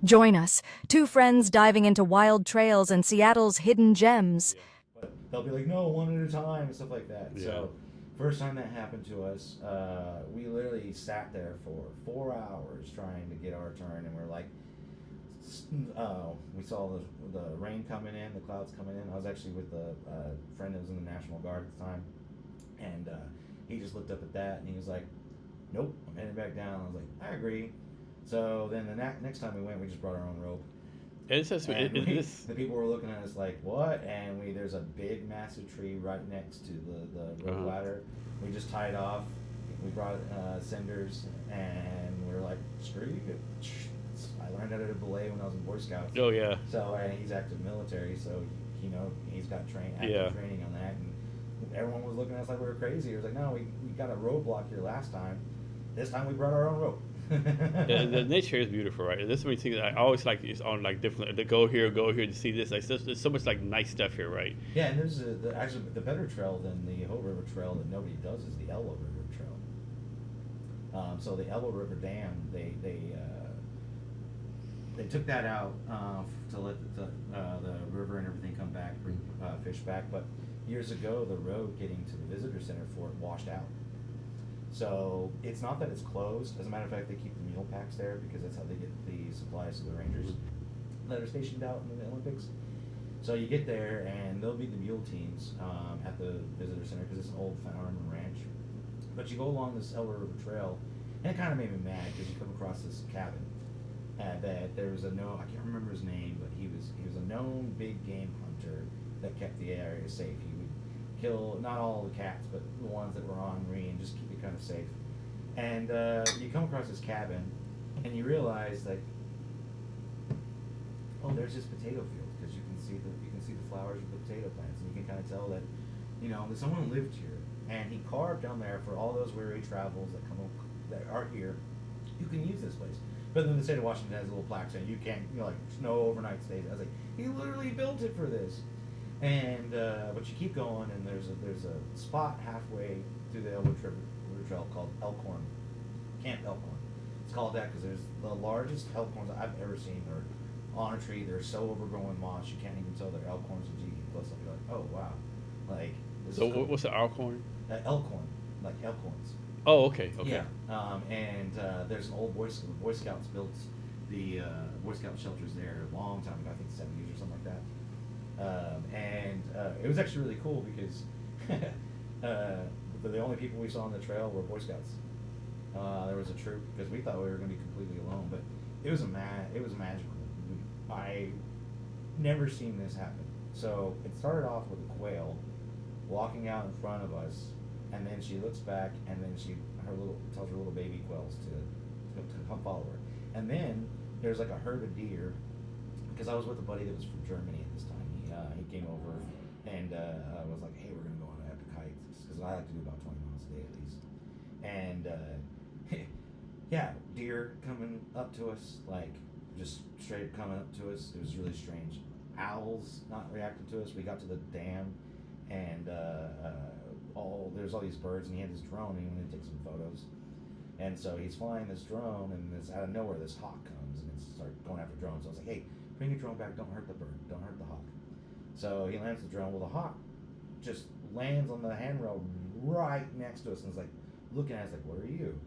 Join us, two friends diving into wild trails and Seattle's hidden gems. Yeah. But they'll be like, no, one at a time and stuff like that. Yeah. So, first time that happened to us, we literally sat there for 4 hours trying to get our turn, and we're like, we saw the rain coming in, the clouds coming in. I was actually with a friend that was in the National Guard at the time, and he just looked up at that and he was like, nope, I'm heading back down. I was like, I agree. So then the next time we went, we just brought our own rope. It's just And this. the people were looking at us like, what? And there's a big, massive tree right next to the rope ladder. We just tied off. We brought cinders, and we were like, screw you. I learned how to belay when I was in Boy Scouts. Oh yeah. So he's active military, so he's got active Yeah. training on that. And everyone was looking at us like we were crazy. It was like, no, we got a roadblock here last time. This time we brought our own rope. Yeah, the nature is beautiful, right? There's so many things I always like. It's on like different. To go here to see this. Like there's so much like nice stuff here, right? Yeah, and there's actually the better trail than the Hope River Trail that nobody does is the Elbow River Trail. So the Elbow River Dam, they took that out to let the river and everything come back, bring fish back. But years ago, the road getting to the visitor center for it washed out. So it's not that it's closed. As a matter of fact, they keep the mule packs there because that's how they get the supplies to the rangers that are stationed out in the Olympics. So you get there, and there'll be the mule teams at the visitor center because it's an old farm and ranch. But you go along this Elbow River Trail, and it kind of made me mad because you come across this cabin that there was I can't remember his name, but he was a known big game hunter that kept the area safe. He would kill not all the cats, but the ones that were ornery and just keep it kind of safe. And you come across this cabin, and you realize like, oh, there's this potato field because you can see the flowers of the potato plants, and you can kind of tell that that someone lived here, and he carved down there for all those weary travels that are here. You can use this place. But then the state of Washington has a little plaque saying you can't, like no overnight stays. I was like, he literally built it for this. And but you keep going, and there's a spot halfway through the Elbow River Trail called Elkhorn, Camp Elkhorn. It's called that because there's the largest elkhorns I've ever seen. They're on a tree. They're so overgrown with moss you can't even tell they're elkhorns and GE plus. You're like, oh wow, like this So is cool. what's the Alcorn? Elkhorn, like elkhorns. Oh, okay, okay. Yeah, and there's an old Boy Scouts built the Boy Scout shelters there a long time ago. I think '70s or something like that. And it was actually really cool because the only people we saw on the trail were Boy Scouts. There was a troop because we thought we were going to be completely alone, but it was magical. I never seen this happen. So it started off with a quail walking out in front of us, and then she looks back, and then tells her little baby quails to come follow her, and then there's like a herd of deer. Because I was with a buddy that was from Germany at this time. He came over and was like, hey, we're gonna go on an epic hike because I like to do about 20 miles a day at least. And yeah, deer coming up to us, like just straight coming up to us. It was really strange. Owls not reacting to us. We got to the dam, and there's all these birds, and he had this drone, and he wanted to take some photos. And so he's flying this drone, and out of nowhere, this hawk comes, and it's starts going after drones. So I was like, hey, bring your drone back. Don't hurt the bird. Don't hurt the hawk. So he lands the drone. Well, the hawk just lands on the handrail right next to us, and is like looking at us like, what are you?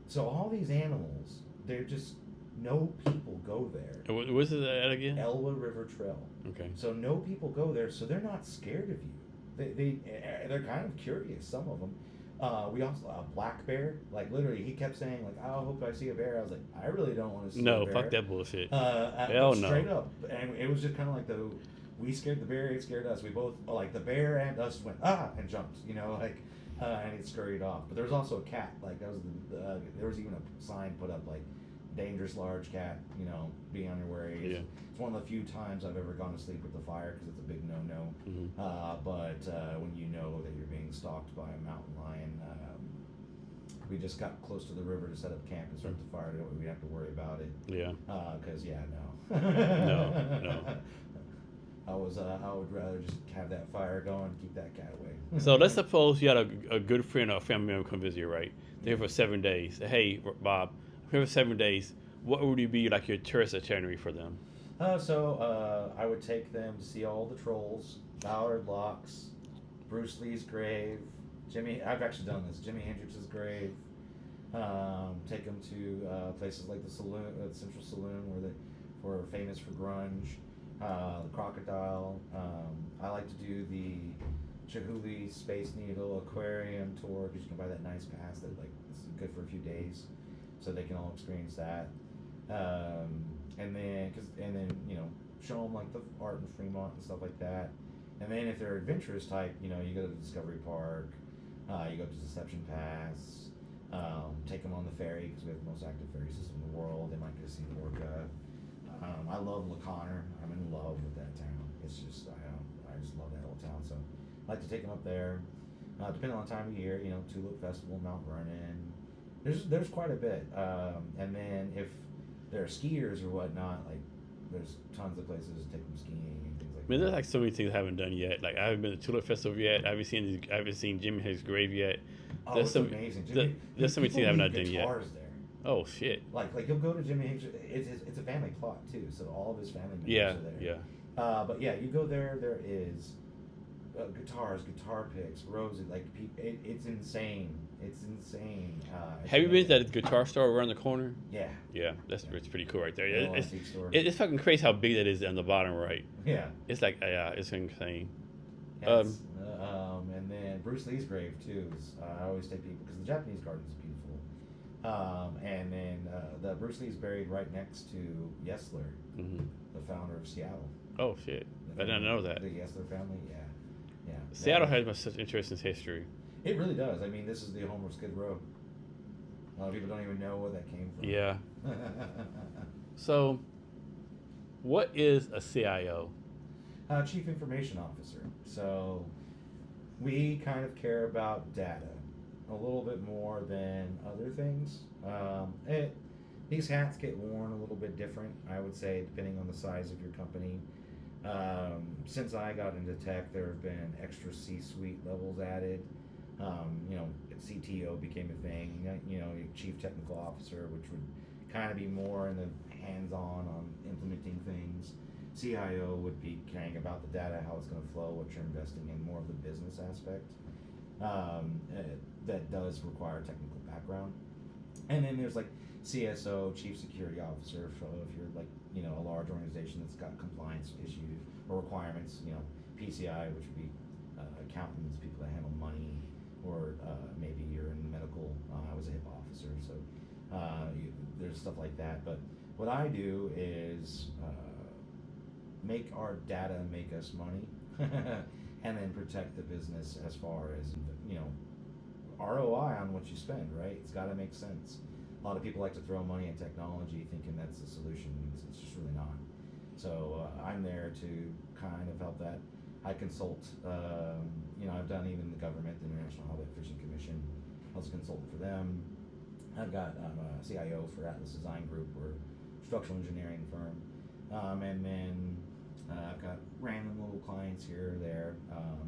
So all these animals, they're just no people go there. What's it at again? Elwha River Trail. Okay. So no people go there, so they're not scared of you. They're kind of curious. Some of them. We also a black bear. Like literally, he kept saying like, "I hope I see a bear." I was like, "I really don't want to see No, a bear." fuck that bullshit. Hell no. Straight up, and it was just kind of like we scared the bear, it scared us. We both like the bear and us went and jumped. And it scurried off. But there was also a cat. Like that was there was even a sign put up like, "Dangerous large cat." Be on your way. Yeah. It's one of the few times I've ever gone to sleep with the fire because it's a big no-no. Mm-hmm. But when you know that you're being stalked by a mountain lion, we just got close to the river to set up camp and start the fire. We have to worry about it. Yeah. Because no. No. I would rather just have that fire going and keep that cat away. So let's suppose you had a good friend or a family member come visit you, right? They're here for 7 days. Hey, Bob, I'm here for 7 days. what would be like your tourist itinerary for them? I would take them to see all the trolls, Ballard Locks, Bruce Lee's grave, Jimmy. I've actually done this. Jimi Hendrix's grave. Take them to places like the saloon, Central Saloon, where they were famous for grunge. The Crocodile. I like to do the Chihuly Space Needle Aquarium tour because you can buy that nice pass that like is good for a few days, so they can all experience that. And then show them like the art in Fremont and stuff like that. And then if they're adventurous type, you go to Discovery Park, you go to Deception Pass, take them on the ferry because we have the most active ferry system in the world. They might get to see the Orca. I love La Conner. I'm in love with that town. It's just I just love that whole town. So I like to take them up there. Depending on the time of year, Tulip Festival, Mount Vernon. There's quite a bit. And then if they're skiers or whatnot, like there's tons of places to take them skiing and things like I mean, there's that. like so many things I haven't done yet. Like I haven't been to Tulip Festival yet. I haven't seen Jimi Hendrix's grave yet. Oh, There's it's some amazing. there's so many things I have not done yet. Guitars there. Oh shit. Like you'll go to Jimi Hendrix. It's a family plot too, so all of his family members Yeah, are there. yeah. But yeah, you go there. There is guitars, guitar picks, roses. Like it's insane. It's insane. Have you been to that guitar store around the corner? Yeah. Yeah, it's pretty cool right there. Little It's, antique store. it's fucking crazy how big that is on the bottom right. Yeah. It's like it's insane. And then Bruce Lee's grave too. I always take people because the Japanese garden is beautiful. And then the Bruce Lee's buried right next to Yesler, Hmm. the founder of Seattle. Oh shit, The I didn't know that. The Yesler family, yeah. Seattle has such interesting history. It really does. I mean, this is the home of Skid Row. A lot of people don't even know where that came from. Yeah. So, what is a CIO? Chief Information Officer. So, we kind of care about data a little bit more than other things. These hats get worn a little bit different, I would say, depending on the size of your company. Since I got into tech, there have been extra C-suite levels added. CTO became a thing. Your Chief Technical Officer, which would kind of be more in the hands-on on implementing things. CIO would be caring about the data, how it's going to flow, what you're investing in, more of the business aspect. That does require technical background. And then there's like CSO, Chief Security Officer, so if you're like, a large organization that's got compliance issues or requirements, PCI, which would be accountants, people that handle money, or maybe you're in medical. I was a HIPAA officer, so there's stuff like that. But what I do is make our data make us money, and then protect the business as far as ROI on what you spend. Right? It's got to make sense. A lot of people like to throw money at technology thinking that's the solution. It's just really not. So I'm there to kind of help that. I consult, I've done even the government, the International Holiday Fishing Commission. I was a consultant for them. I'm a CIO for Atlas Design Group. We're a structural engineering firm. And then I've got random little clients here or there.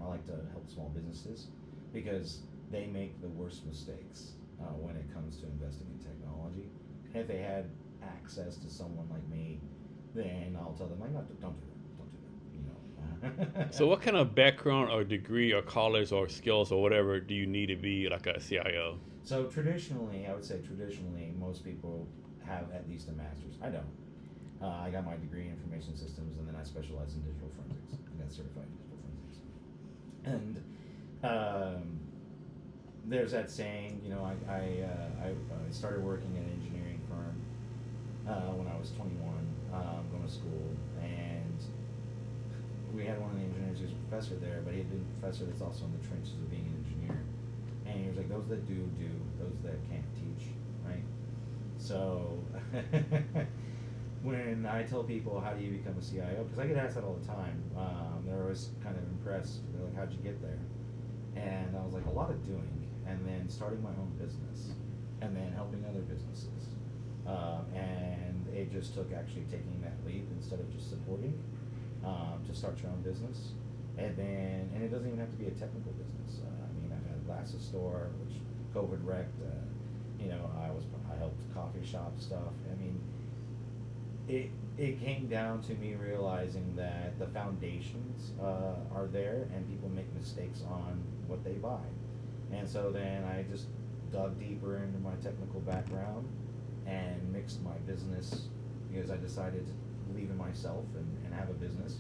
I like to help small businesses because they make the worst mistakes when it comes to investing in technology. And if they had access to someone like me, then I'll tell them, like, no, don't do that. So, what kind of background or degree or college or skills or whatever do you need to be like a CIO? So traditionally, most people have at least a master's. I don't. I got my degree in information systems, and then I specialize in digital forensics. I got certified in digital forensics. And there's that saying, I started working at an engineering firm when I was 21, going to school, and we had one of the engineers who was a professor there, but he had been a professor that's also in the trenches of being an engineer. And he was like, those that do, those that can't teach, right? So when I tell people, how do you become a CIO? Because I get asked that all the time. They're always kind of impressed. They're like, how'd you get there? And I was like, a lot of doing, and then starting my own business, and then helping other businesses. And it just took actually taking that leap instead of just supporting, to start your own business. And it doesn't even have to be a technical business. I've had a glasses store, which COVID wrecked. I helped coffee shop stuff. it came down to me realizing that the foundations are there and people make mistakes on what they buy. And so then I just dug deeper into my technical background and mixed my business because I decided to believe in myself and have a business.